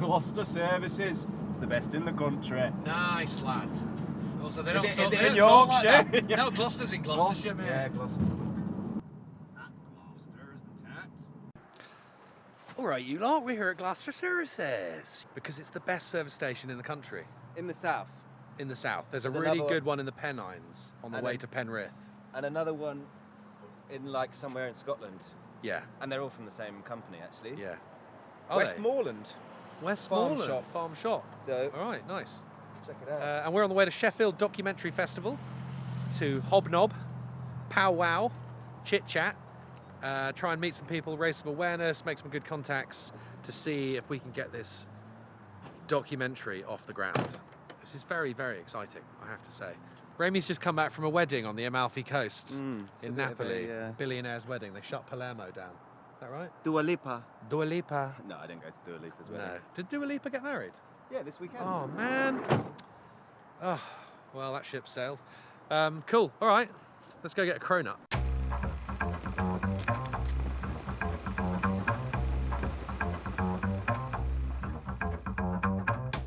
Gloucester services. It's the best in the country. Nice lad. Also, they don't Is talk, it they in don't talk like Yorkshire? that. No, Gloucester's in Gloucestershire, mate. Yeah, Gloucester. That's Gloucester, isn't it? All right, you lot, we're here at Gloucester Services because it's the best service station in the country. In the south. In the south. There's a There's really another good one in the Pennines on the way to Penrith. And another one in like somewhere in Scotland. Yeah. And they're all from the same company, actually. Yeah. Are they? Westmoreland. Westmoreland. Farm shop. So, All right, nice. check it out. And we're on the way to Sheffield Documentary Festival to hobnob, powwow, chit-chat, try and meet some people, raise some awareness, make some good contacts to see if we can get this documentary off the ground. This is very, very exciting, I have to say. Remi's just come back from a wedding on the Amalfi Coast in Napoli. Billionaire's wedding. They shut Palermo down. Is that right? Dua Lipa. Dua Lipa. No, I didn't go to Dua Lipa's wedding. No. Did Dua Lipa get married? Yeah, this weekend. Oh, man. Oh, well, that ship sailed. Cool. All right. Let's go get a cronut.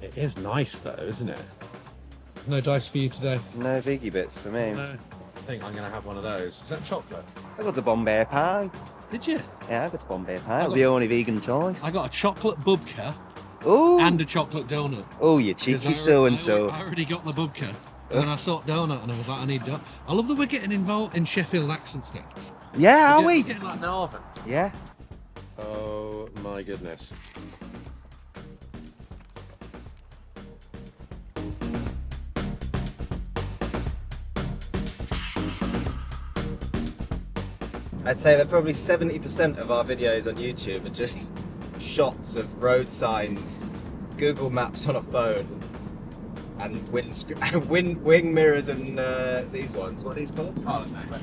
It is nice, though, isn't it? No dice for you today? No veggie bits for me. No. I think I'm going to have one of those. Is that chocolate? I got a Bombay pie. Did you? Yeah, I got a Bombay pie. It was the only vegan choice. I got a chocolate bubka Oh. and a chocolate donut. Oh, you cheeky so-and-so. I already got the bubka. And then I saw donut and I was like, I need donut. I love that we're getting involved in Sheffield accents now. Yeah, are We're we? getting like Northern. Yeah. Oh my goodness. I'd say that probably 70% of our videos on YouTube are just shots of road signs, Google Maps on a phone, and wing mirrors and these ones. What are these called? Oh, no.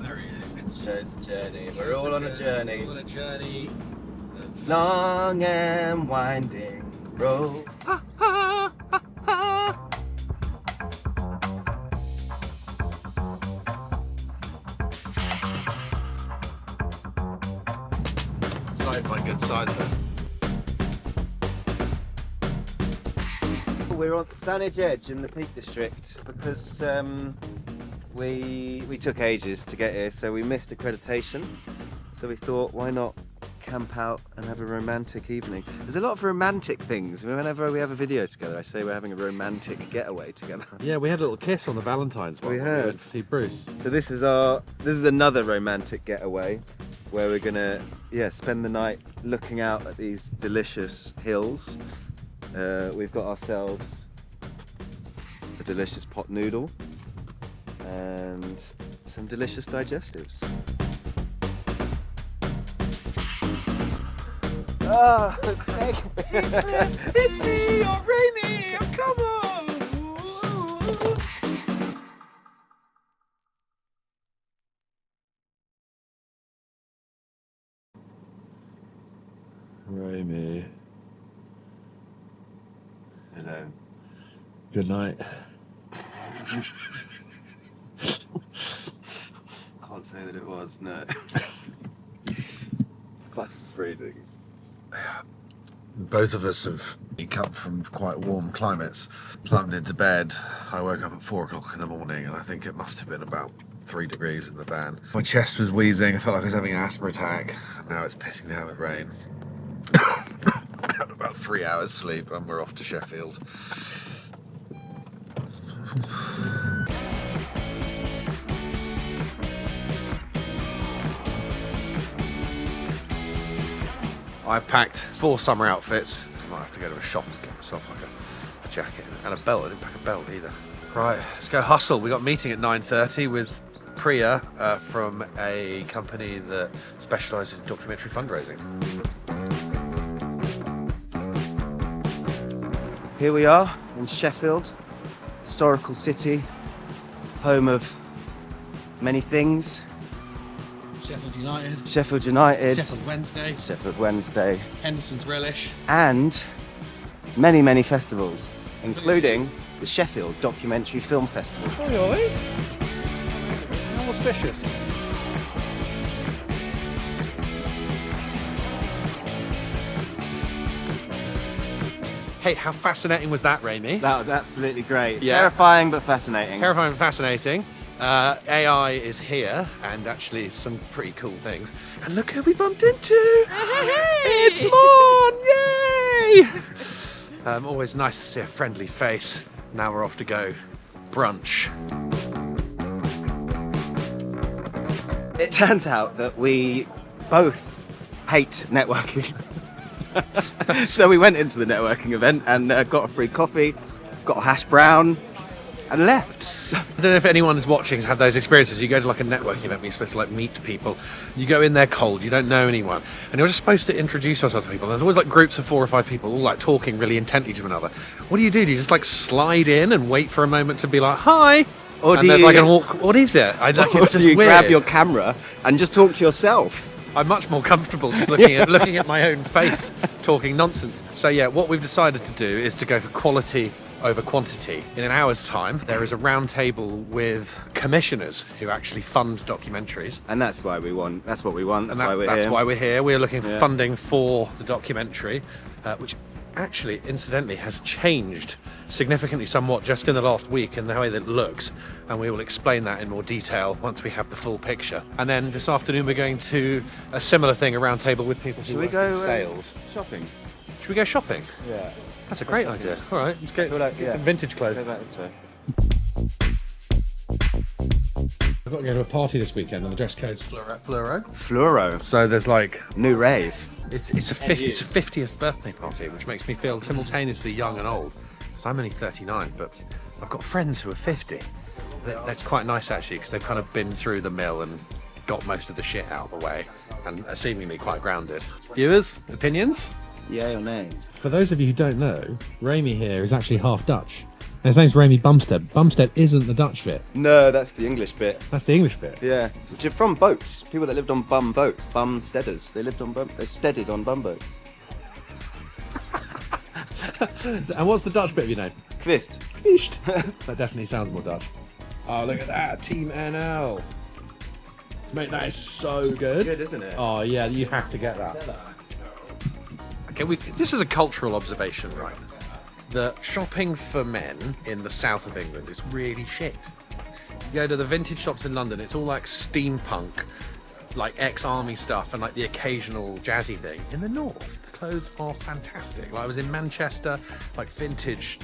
There he is. Shows the journey. We're all on a journey. All on a journey. Long and winding road. Side by good side there. We're on Stanage Edge in the Peak District because we took ages to get here, so we missed accreditation. So we thought, why not camp out and have a romantic evening? There's a lot of romantic things. Whenever we have a video together, I say we're having a romantic getaway together. Yeah, we had a little kiss on the Valentine's one. We when had. We went to see Bruce. So this is another romantic getaway where we're gonna spend the night looking out at these delicious hills. We've got ourselves a delicious pot noodle and some delicious digestives. Oh, it's me, you're Remi, come on! Remi, Hello. good night. Can't say that it was, no. Fucking freezing. Both of us have come from quite warm climates. Plumbed into bed. I woke up at 4 o'clock in the morning and I think it must have been about 3 degrees in the van. My chest was wheezing, I felt like I was having an asthma attack. Now it's pissing down with rain. About 3 hours sleep and we're off to Sheffield. I've packed 4 summer outfits. I might have to go to a shop and get myself like a jacket and a belt. I didn't pack a belt either. Right, let's go hustle. We got a meeting at 9:30 with Priya from a company that specialises in documentary fundraising. Here we are in Sheffield, historical city, home of many things. Sheffield United. Sheffield United, Sheffield Wednesday. Sheffield Wednesday, Henderson's Relish. and many, many festivals, including the Sheffield Documentary Film Festival. Oi, oi. How auspicious. Hey, how fascinating was that, Remi? That was absolutely great. Yeah. Terrifying but fascinating. Terrifying and fascinating. AI is here, and actually some pretty cool things. And look who we bumped into! Hey! It's Mon! Yay! Always nice to see a friendly face. Now we're off to go brunch. It turns out that we both hate networking. So we went into the networking event and got a free coffee, got a hash brown, and left. I don't know if anyone is watching has had those experiences. You go to like a networking event, you're supposed to like meet people. You go in there cold, you don't know anyone, and you're just supposed to introduce yourself to people. And there's always like groups of 4 or 5 people all like talking really intently to another. What do? Do you just like slide in and wait for a moment to be like, hi? Or and do there's you, like an awkward, what is it? I like, or it's do just you weird. grab your camera and just talk to yourself? I'm much more comfortable just looking at my own face talking nonsense. So yeah, what we've decided to do is to go for quality over quantity. In an hour's time, there is a round table with commissioners who actually fund documentaries. And that's why we want. That's what we want. That's why we're that's here. why we're here. We're looking for Yeah. funding for the documentary, which actually, incidentally, has changed significantly somewhat just in the last week in the way that it looks. And we will explain that in more detail once we have the full picture. And then this afternoon, we're going to a similar thing, a round table with people who Should we work go in sales. shopping? Should we go shopping? Yeah. That's a great idea. All right, let's go. Like, Get yeah. some vintage clothes. Go back this way. I've got to go to a party this weekend, and the dress code's fluoro. Fluoro. So there's like New rave. it's a 50th birthday party, which makes me feel simultaneously young and old. Because I'm only 39, but I've got friends who are 50. That's quite nice actually, because they've kind of been through the mill and got most of the shit out of the way, and are seemingly quite grounded. Viewers, opinions? Yay or nay? For those of you who don't know, Remi here is actually half Dutch. And his name's Remi Bumstead. Bumstead isn't the Dutch bit. No, that's the English bit. That's the English bit. Yeah. Which are from boats. People that lived on bum boats. Bumsteaders. They lived on bum. They steadied on bum boats. And what's the Dutch bit of your name? Kvist. That definitely sounds more Dutch. Oh, look at that. Team NL. Mate, that is so good. Good, isn't it? Oh, yeah, you have to get that. Okay, this is a cultural observation, right? That shopping for men in the south of England is really shit. You go to the vintage shops in London, it's all like steampunk, like ex-army stuff and like the occasional jazzy thing. In the north, the clothes are fantastic. Like I was in Manchester, like vintage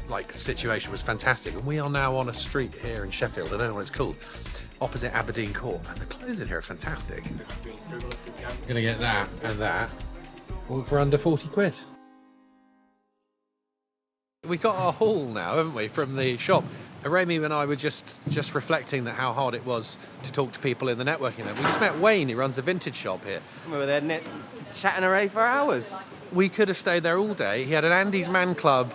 like situation was fantastic. And we are now on a street here in Sheffield, I don't know what it's called, opposite Aberdeen Court. And the clothes in here are fantastic. Gonna get that and that, all for under 40 quid. We got our haul now, haven't we, from the shop. Remi and I were just reflecting that how hard it was to talk to people in the networking event. We just met Wayne, who runs the vintage shop here. We were there chatting away for hours. We could have stayed there all day. He had an Andy's Man Club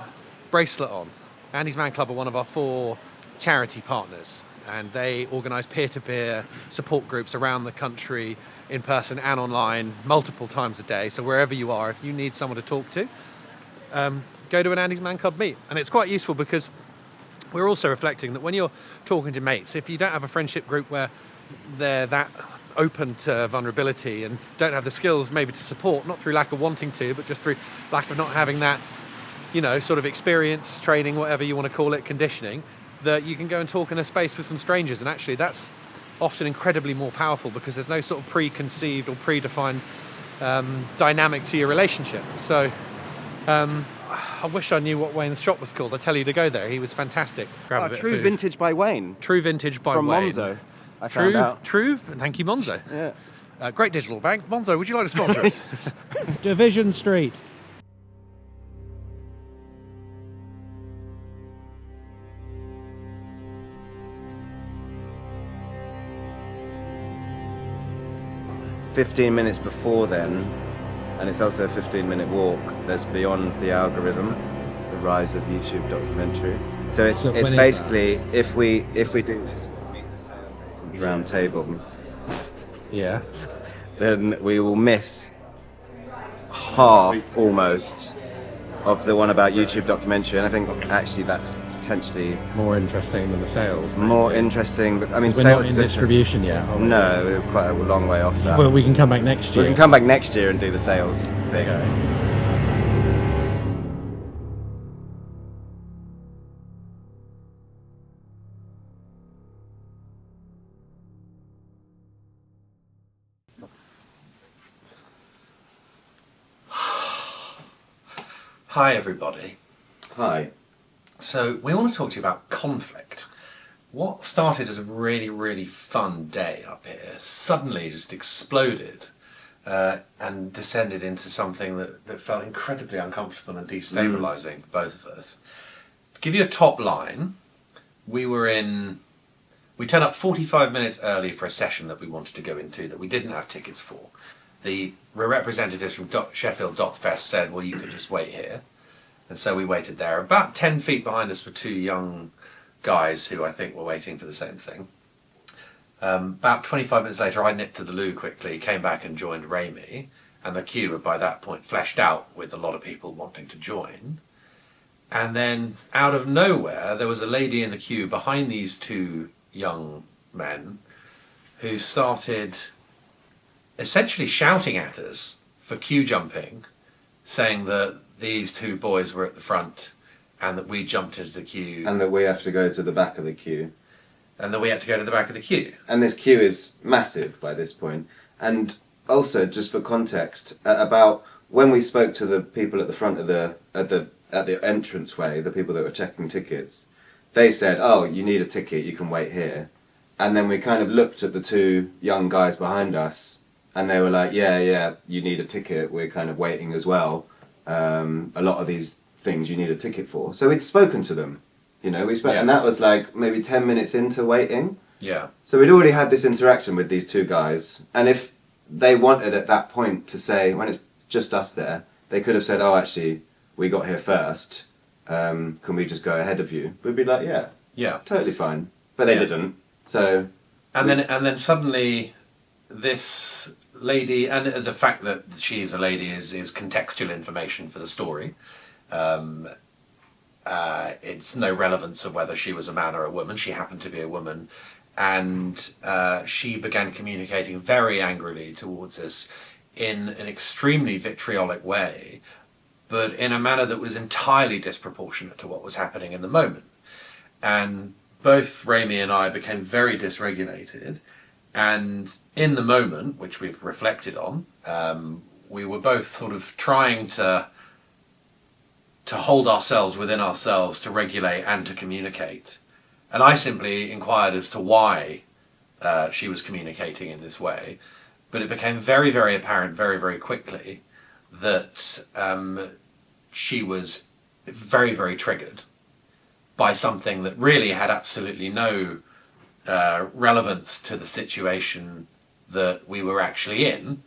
bracelet on. Andy's Man Club are one of our 4 charity partners, and they organise peer-to-peer support groups around the country, in person and online, multiple times a day. So wherever you are, if you need someone to talk to, go to an Andy's Man Club meet. And it's quite useful because we're also reflecting that when you're talking to mates, if you don't have a friendship group where they're that open to vulnerability and don't have the skills maybe to support, not through lack of wanting to, but just through lack of not having that, you know, sort of experience, training, whatever you want to call it, conditioning, that you can go and talk in a space with some strangers. And actually that's often incredibly more powerful because there's no sort of preconceived or predefined dynamic to your relationship. So I wish I knew what Wayne's shop was called. I tell you to go there. He was fantastic. Grab a bit of True food. Vintage by Wayne. True Vintage by From Wayne. Monzo. I found out. True. Thank you, Monzo. Yeah. Great digital bank. Monzo, would you like to sponsor us? Division Street. "15 minutes before then, and it's also a 15-minute walk. There's Beyond the Algorithm, the rise of YouTube documentary. So it's So when is basically if we do this round table, Yeah. then we will miss half almost of the one about YouTube documentary, and I think actually that's potentially More interesting than the sales. more interesting. But I mean, We're sales not is in interesting. distribution yet. are we? No, we're quite a long way off that. Well, we can come back next year. We can come back next year and do the sales thing. Okay. Hi everybody. Hi. So we want to talk to you about conflict. What started as a really, really fun day up here suddenly just exploded and descended into something that felt incredibly uncomfortable and destabilising for both of us. To give you a top line, we turned up 45 minutes early for a session that we wanted to go into that we didn't have tickets for. The representatives from Sheffield Doc Fest said, well, you could just wait here. And so we waited there. About 10 feet behind us were two young guys who I think were waiting for the same thing. About 25 minutes later, I nipped to the loo quickly, came back and joined Remi. And the queue had by that point fleshed out with a lot of people wanting to join. And then out of nowhere, there was a lady in the queue behind these two young men who started essentially shouting at us for queue jumping, saying that these two boys were at the front and that we jumped into the queue. And that we have to go to the back of the queue. And that we had to go to the back of the queue. And this queue is massive by this point. And also, just for context, about when we spoke to the people at the front of at the entranceway, the people that were checking tickets, they said, oh, you need a ticket, you can wait here. And then we kind of looked at the two young guys behind us, and they were like, yeah, you need a ticket, we're kind of waiting as well. A lot of these things you need a ticket for. So we'd spoken to them, and that was like maybe 10 minutes into waiting. Yeah. So we'd already had this interaction with these two guys, and if they wanted at that point to say, when it's just us there, they could have said, oh, actually, we got here first, can we just go ahead of you? We'd be like, yeah, totally fine. But they didn't. So, and then suddenly, this lady, and the fact that she's a lady is contextual information for the story. It's no relevance of whether she was a man or a woman. She happened to be a woman, and she began communicating very angrily towards us in an extremely vitriolic way, but in a manner that was entirely disproportionate to what was happening in the moment. And both Remi and I became very dysregulated, and in the moment, which we've reflected on, we were both sort of trying to hold ourselves within ourselves, to regulate and to communicate. And I simply inquired as to why she was communicating in this way, but it became very, very apparent very, very quickly that she was very, very triggered by something that really had absolutely no relevance to the situation that we were actually in.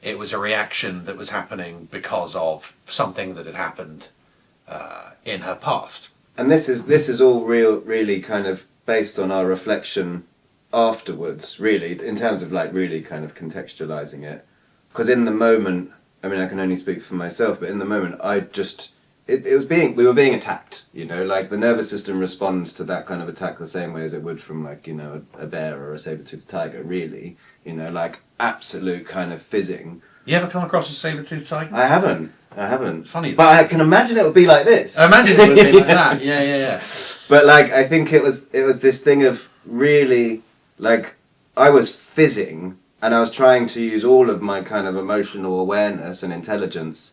It was a reaction that was happening because of something that had happened in her past. And this is all really kind of based on our reflection afterwards, really, in terms of like really kind of contextualizing it. Because in the moment, I mean, I can only speak for myself, but in the moment, we were being attacked, like the nervous system responds to that kind of attack the same way as it would from like, a bear or a saber-toothed tiger, really, like absolute kind of fizzing. You ever come across a saber-toothed tiger? I haven't. Funny. But I can imagine it would be like this. I imagine it would be like that. Yeah. But like, I think it was this thing of really, like, I was fizzing and I was trying to use all of my kind of emotional awareness and intelligence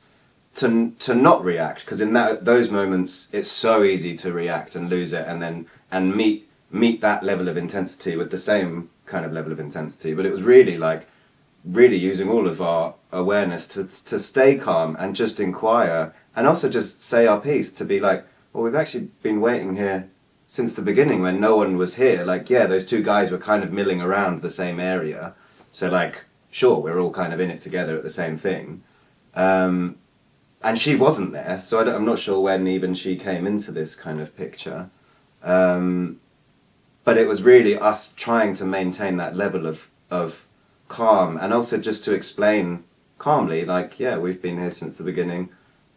to not react, because in those moments it's so easy to react and lose it and meet that level of intensity with the same kind of level of intensity. But it was really using all of our awareness to stay calm and just inquire, and also just say our piece, to be like, well, we've actually been waiting here since the beginning when no one was here. Like, yeah, those two guys were kind of milling around the same area, so like, sure, we're all kind of in it together at the same thing. And she wasn't there, so I'm not sure when even she came into this kind of picture. But it was really us trying to maintain that level of calm, and also just to explain calmly, like, yeah, we've been here since the beginning,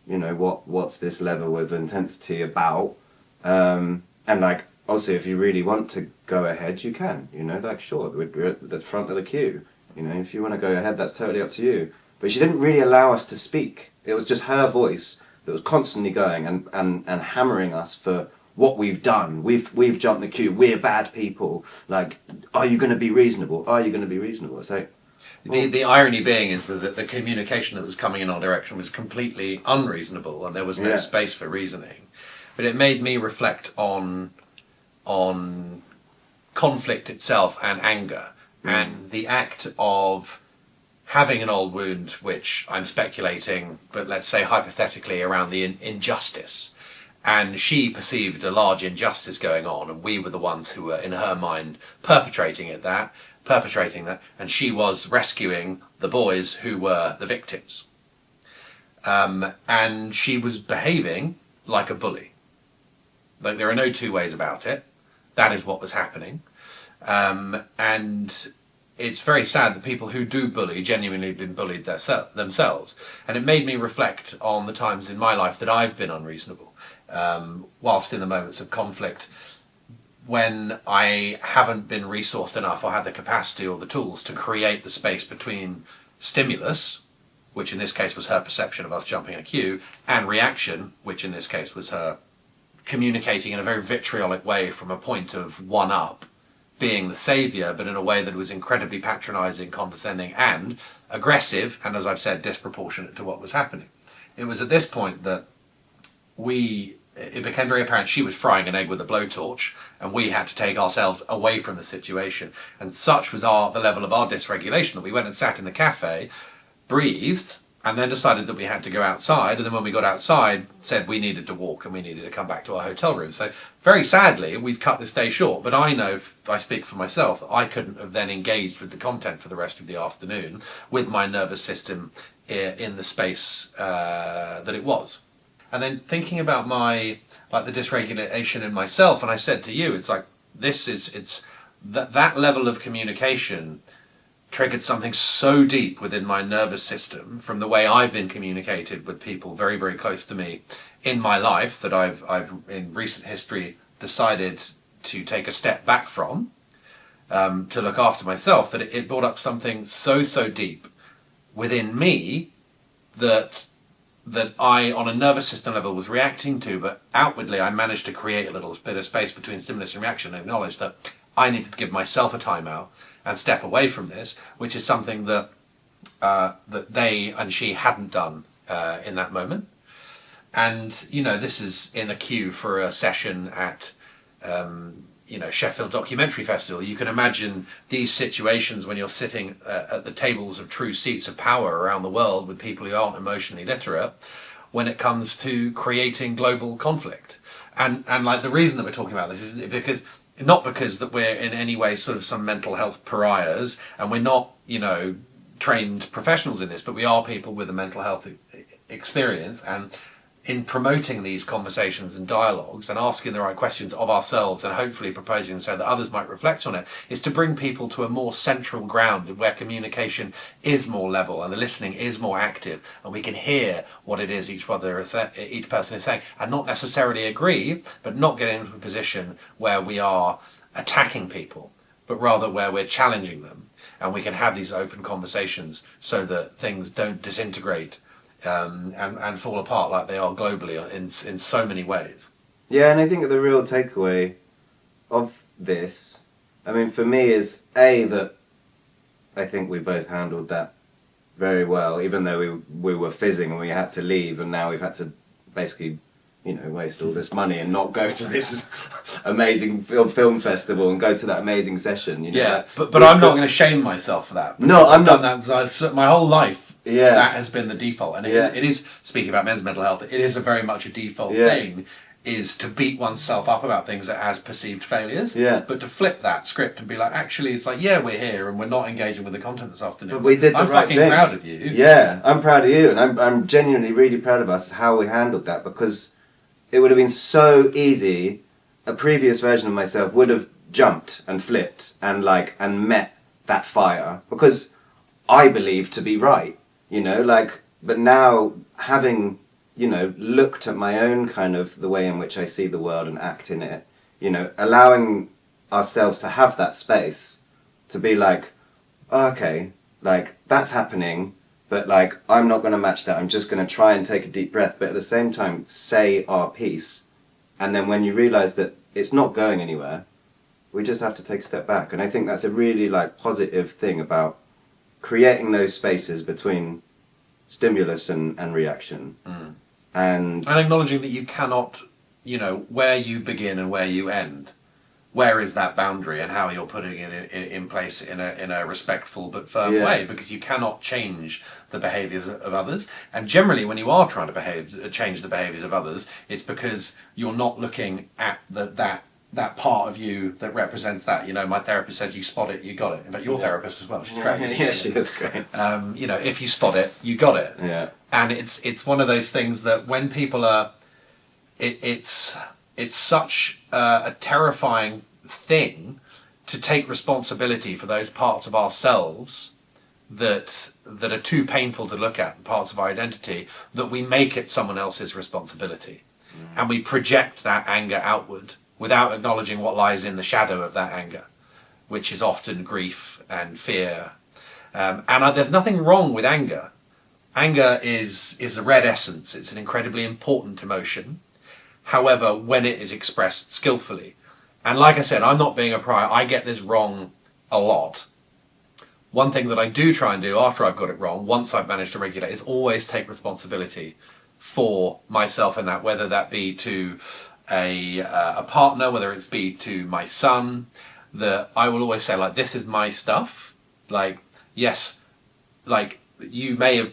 what's this level of intensity about? And like, also, if you really want to go ahead, you can, like, sure, we're at the front of the queue, if you want to go ahead, that's totally up to you. But she didn't really allow us to speak. It was just her voice that was constantly going and hammering us for what we've done. We've jumped the queue. We're bad people. Like, are you going to be reasonable? Are you going to be reasonable? It's like, The irony being is that the communication that was coming in our direction was completely unreasonable, and there was no space for reasoning. But it made me reflect on conflict itself and anger, and the act of having an old wound, which I'm speculating, but let's say hypothetically, around the injustice. And she perceived a large injustice going on, and we were the ones who were, in her mind, perpetrating that, and she was rescuing the boys who were the victims. And she was behaving like a bully. Like, there are no two ways about it. That is what was happening. And it's very sad that people who do bully genuinely have been bullied themselves. And it made me reflect on the times in my life that I've been unreasonable, whilst in the moments of conflict, when I haven't been resourced enough or had the capacity or the tools to create the space between stimulus, which in this case was her perception of us jumping a queue, and reaction, which in this case was her communicating in a very vitriolic way from a point of one-up, being the saviour, but in a way that was incredibly patronising, condescending, and aggressive, and as I've said, disproportionate to what was happening. It was at this point that it became very apparent she was frying an egg with a blowtorch, and we had to take ourselves away from the situation. And such was the level of our dysregulation that we went and sat in the cafe, breathed, and then decided that we had to go outside. And then when we got outside, said we needed to walk and we needed to come back to our hotel room. So very sadly, we've cut this day short. But I know, if I speak for myself, that I couldn't have then engaged with the content for the rest of the afternoon with my nervous system in the space that it was. And then thinking about the dysregulation in myself, and I said to you, it's like, that level of communication triggered something so deep within my nervous system from the way I've been communicated with people very, very close to me in my life that I've in recent history decided to take a step back from, to look after myself, that it brought up something so deep within me that I, on a nervous system level, was reacting to, but outwardly I managed to create a little bit of space between stimulus and reaction and acknowledge that I needed to give myself a timeout and step away from this, which is something that they and she hadn't done in that moment. And, this is in a queue for a session at, Sheffield Documentary Festival. You can imagine these situations when you're sitting at the tables of true seats of power around the world with people who aren't emotionally literate when it comes to creating global conflict. And the reason that we're talking about this is not because that we're in any way sort of some mental health pariahs, and we're not, trained professionals in this, but we are people with a mental health experience, and in promoting these conversations and dialogues and asking the right questions of ourselves and hopefully proposing them so that others might reflect on it, is to bring people to a more central ground where communication is more level and the listening is more active, and we can hear what it is each person is saying, and not necessarily agree, but not get into a position where we are attacking people, but rather where we're challenging them, and we can have these open conversations so that things don't disintegrate and fall apart like they are globally in so many ways. Yeah, and I think the real takeaway of this, for me, is that I think we both handled that very well, even though we were fizzing and we had to leave, and now we've had to basically, waste all this money and not go to this amazing film festival and go to that amazing session. Yeah, but I'm not going to shame myself for that. No, I'm not. Done that my whole life. Yeah, that has been the default, and it is, speaking about men's mental health, it is a very much a default thing, is to beat oneself up about things as perceived failures. Yeah. But to flip that script and be like, actually, it's like, we're here and we're not engaging with the content this afternoon. But we did the I'm right fucking thing. Proud of you. Yeah, I'm proud of you, and I'm genuinely really proud of us how we handled that, because it would have been so easy. A previous version of myself would have jumped and flipped and met that fire because I believed to be right. But now having, looked at my own kind of the way in which I see the world and act in it, allowing ourselves to have that space to be like, okay, that's happening, but I'm not going to match that. I'm just going to try and take a deep breath, but at the same time, say our piece. And then when you realise that it's not going anywhere, we just have to take a step back. And I think that's a really positive thing about creating those spaces between stimulus and reaction, and acknowledging that you cannot, where you begin and where you end. Where is that boundary, and how you're putting it in place in a respectful but firm way, because you cannot change the behaviours of others. And generally, when you are trying to change the behaviours of others, it's because you're not looking at that part of you that represents that. My therapist says, you spot it, you got it. In fact, your therapist as well, she's great. Yeah, she is great. If you spot it, you got it. Yeah. And it's one of those things that when people are, it's such a terrifying thing to take responsibility for those parts of ourselves that are too painful to look at, parts of our identity, that we make it someone else's responsibility. And we project that anger outward without acknowledging what lies in the shadow of that anger, which is often grief and fear. There's nothing wrong with anger. Anger is a red essence. It's an incredibly important emotion. However, when it is expressed skillfully. And like I said, I'm not being a pariah. I get this wrong a lot. One thing that I do try and do after I've got it wrong, once I've managed to regulate, is always take responsibility for myself in that, whether that be to a partner, whether it's be to my son, that I will always say, like, this is my stuff. Like, yes, like, you may have,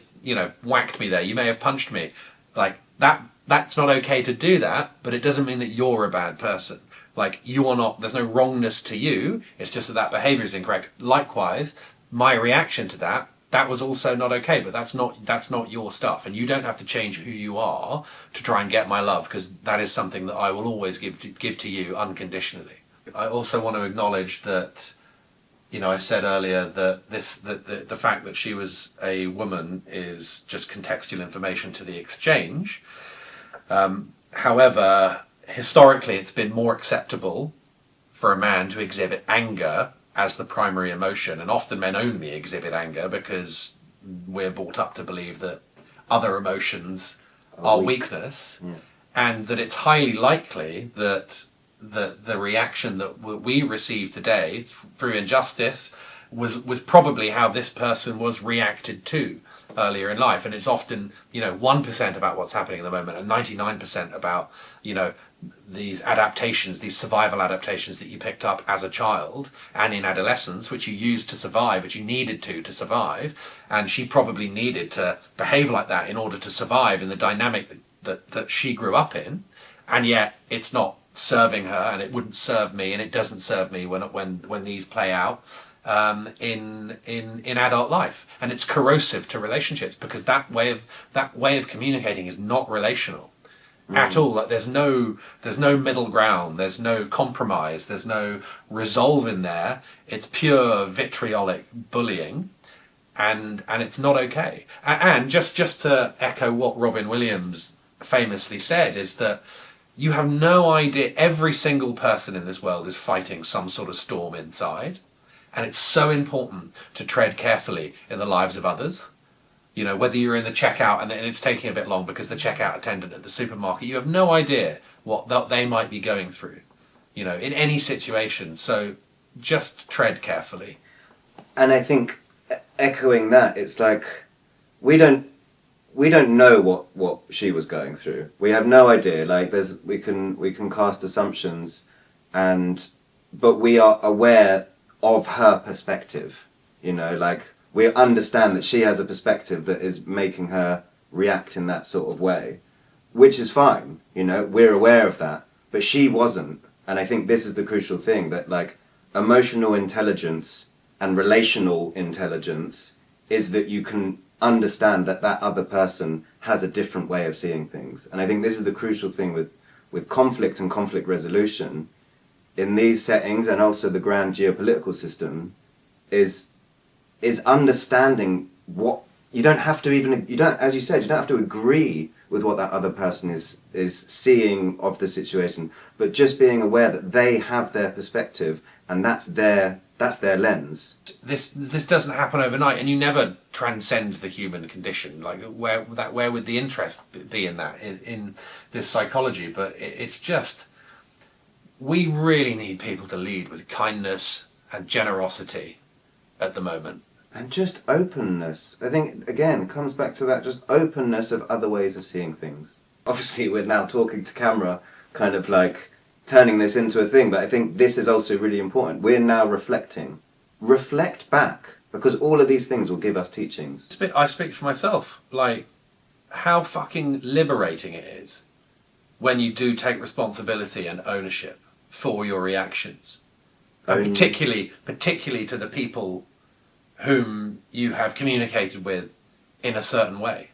whacked me there. You may have punched me. Like, that's not okay to do that, but it doesn't mean that you're a bad person. Like, you are not, there's no wrongness to you, it's just that behaviour is incorrect. Likewise, my reaction to that was also not okay, but that's not your stuff, and you don't have to change who you are to try and get my love, because that is something that I will always give to you unconditionally. I also want to acknowledge that, I said earlier that the fact that she was a woman is just contextual information to the exchange. However, historically, it's been more acceptable for a man to exhibit anger as the primary emotion, and often men only exhibit anger because we're brought up to believe that other emotions are weakness, and that it's highly likely that the reaction that we receive today through injustice was probably how this person was reacted to earlier in life. And it's often 1% about what's happening at the moment, and 99% about these adaptations, these survival adaptations that you picked up as a child and in adolescence, which you used to survive, which you needed to survive. And she probably needed to behave like that in order to survive in the dynamic that she grew up in. And yet it's not serving her, and it wouldn't serve me, and it doesn't serve me when these play out in adult life. And it's corrosive to relationships, because that way of communicating is not relational at all. Like, there's no middle ground, there's no compromise, there's no resolve in there. It's pure vitriolic bullying, and it's not okay. And just to echo what Robin Williams famously said, is that you have no idea, every single person in this world is fighting some sort of storm inside, and it's so important to tread carefully in the lives of others. Whether you're in the checkout and it's taking a bit long because the checkout attendant at the supermarket, you have no idea what they might be going through, in any situation. So just tread carefully. And I think, echoing that, it's like we don't know what she was going through. We have no idea. Like, we can cast assumptions, but we are aware of her perspective. Like, we understand that she has a perspective that is making her react in that sort of way, which is fine. We're aware of that, but she wasn't. And I think this is the crucial thing, that, like, emotional intelligence and relational intelligence is that you can understand that other person has a different way of seeing things. And I think this is the crucial thing with conflict and conflict resolution in these settings, and also the grand geopolitical system, is understanding what you don't have to as you said, you don't have to agree with what that other person is seeing of the situation, but just being aware that they have their perspective, and that's their lens. This doesn't happen overnight, and you never transcend the human condition. Like, where would the interest be in that, in this psychology? But it's just, we really need people to lead with kindness and generosity at the moment. And just openness. I think, again, it comes back to that just openness of other ways of seeing things. Obviously, we're now talking to camera, kind of like turning this into a thing, but I think this is also really important. We're now reflecting. Reflect back, because all of these things will give us teachings. I speak for myself. Like, how fucking liberating it is when you do take responsibility and ownership for your reactions. And particularly to the people whom you have communicated with in a certain way.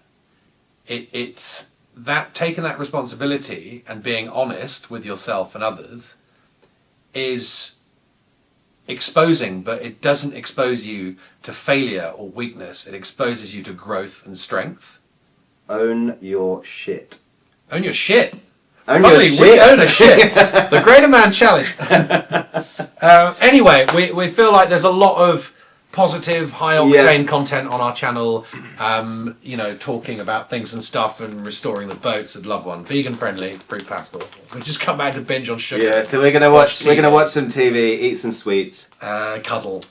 It's that taking that responsibility and being honest with yourself and others is exposing, but it doesn't expose you to failure or weakness. It exposes you to growth and strength. Own your shit. Own your shit. Own Finally, your shit. we own a shit. The Greater Man Challenge. Anyway, we feel like there's a lot of positive, high octane content on our channel. You know, talking about things and stuff and restoring the boats. I'd love one. Vegan friendly, fruit pastel. We just come back to binge on sugar. Yeah, so we're gonna watch some TV, eat some sweets, cuddle,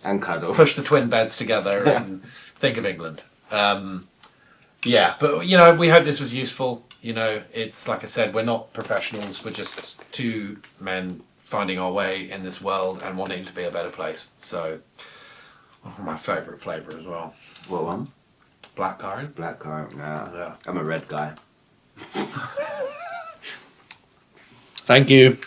push the twin beds together, and think of England. Yeah, but you know, we hope this was useful. You know, it's like I said, we're not professionals. We're just two men finding our way in this world and wanting it to be a better place. So, my favourite flavour as well. What one? Blackcurrant. Blackcurrant. Yeah. I'm a red guy. Thank you.